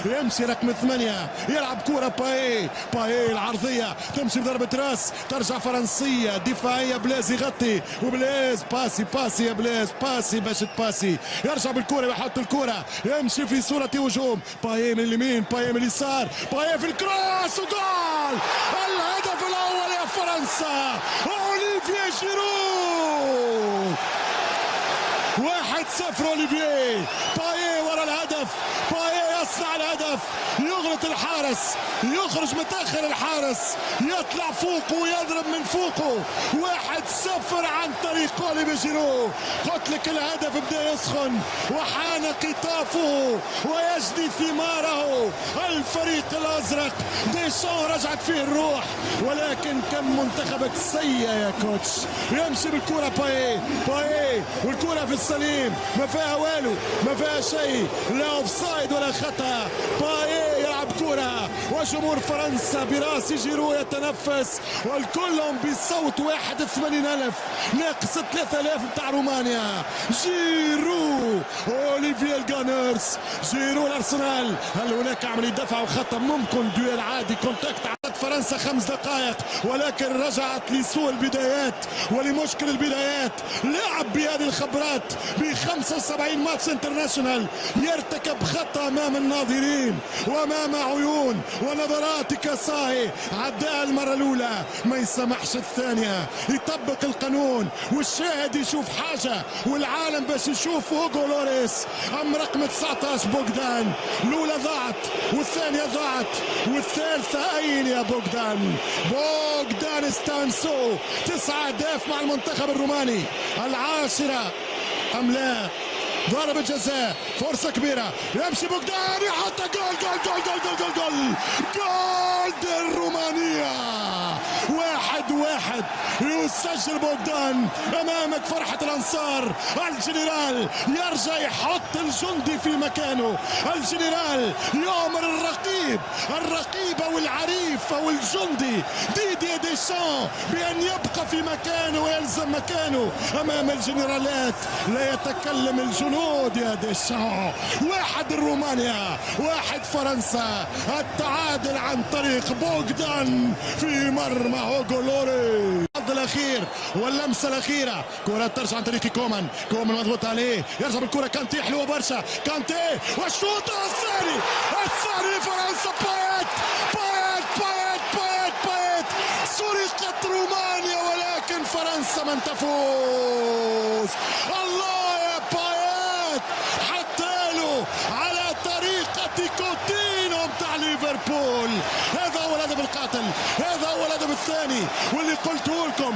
يمشي رقم 8 يلعب كرة باي العرضية تمشي بضربة راس ترجع فرنسية دفاعية. بلاز يغطي وبلاز باسي يا بلاز باسي باش تباسي يرجع بالكرة ويحط الكرة يمشي في صورة هجوم. باي من اليمين باي من اليسار باي في الكروس وجول. الهدف الأول يا فرنسا أوليفييه جيرو 1-0 أوليفييه. باي ورا الهدف باي يصنع الهدف يغلط الحارس يخرج متأخر الحارس يطلع فوقه ويضرب من فوقه 1-0 عن طريق أوليفييه جيرو. قلت لك الهدف بدا يسخن وحان قطافه ويجني ثماره. الفريق الأزرق ديشان رجعت فيه الروح ولكن كم منتخبك سيء يا كوتش. يمشي بالكرة باي والكرة في السليم ما فيها والو ما فيها شيء لا اوفسايد ولا خطأ. باي يلعب كرة وجمهور فرنسا براس جيرو يتنفس والكلهم بصوت 81,000 ناقص 3,000 بتاع رومانيا. جيرو أوليفييه الجانرز جيرو الأرسنال. هل هناك عملية دفع وخطأ؟ ممكن دويل عادي كونتاكت. عدت فرنسا 5 دقائق ولكن رجعت لسوء البدايات ولمشكل البدايات. لعب بهذه الخبرات ب 75 ماتش انترناشونال يرتكب خطأ امام الناظرين وامام عيون ونظرات كاساي. عداها المره الاولى ما يسمحش الثانيه. يطبق القانون والشاهد يشوف حاجه والعالم باش يشوف هوغو لوريس. ام رقم 19 بوغدان. الاولى ضاعت والثانيه ضاعت والثالثه اين يا بوغدان ستانسو 9 أهداف مع المنتخب الروماني. 10 ام لا؟ ضربة جزاء فرصة كبيرة يمشي بوغدان يحط جول ديال رومانيا 1-1 يسجل بوغدان. امامك فرحة الانصار. الجنرال يرجع يحط الجندي في مكانه. الجنرال يؤمر الرقيب او العريف او الجندي ديدييه ديشان بان يبقى في مكانه ويلزم مكانه امام الجنرالات. لا يتكلم الجنود يا ديشان. 1 رومانيا 1 فرنسا. التعادل عن طريق بوغدان في مرمى هوغو لوريس. الاخير واللمسه الاخيره كره ترجع عن طريق كومان مضغوط عليه يرجع بالكره كانتي حلوه برشا كانتي والشوط الثاني لفرنسا. بايت سرقت رومانيا ولكن فرنسا من تفوز. الله يا بايت حتى له على طريقه كوتينو بتاع ليفربول. هذا هو الهدف القاتل هذا هو الهدف الثاني واللي قلت لكم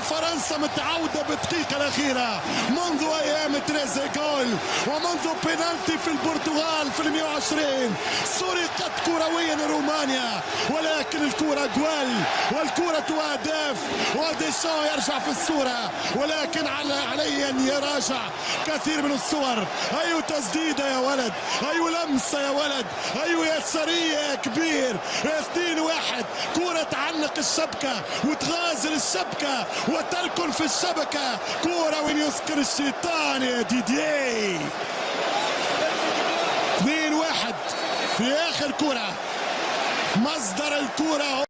فرنسا متعودة بالدقيقة الأخيرة منذ أيام تريزيجول ومنذ بينالتي في البرتغال في 120 سرقت كرويا رومانيا ولكن الكرة جوال والكرة أهداف وديشان يرجع في الصورة ولكن عليه أن يراجع كثير من الصور. أي تسديدة يا ولد أي لمسة يا ولد أي يسارية يا كبير. 2-1 كرة تعلق الشبكة وتغازل الشبكة وتركن في الشبكة. كرة وين يسكر الشيطان يا ديدييه. 2-1 في آخر كرة مصدر الكرة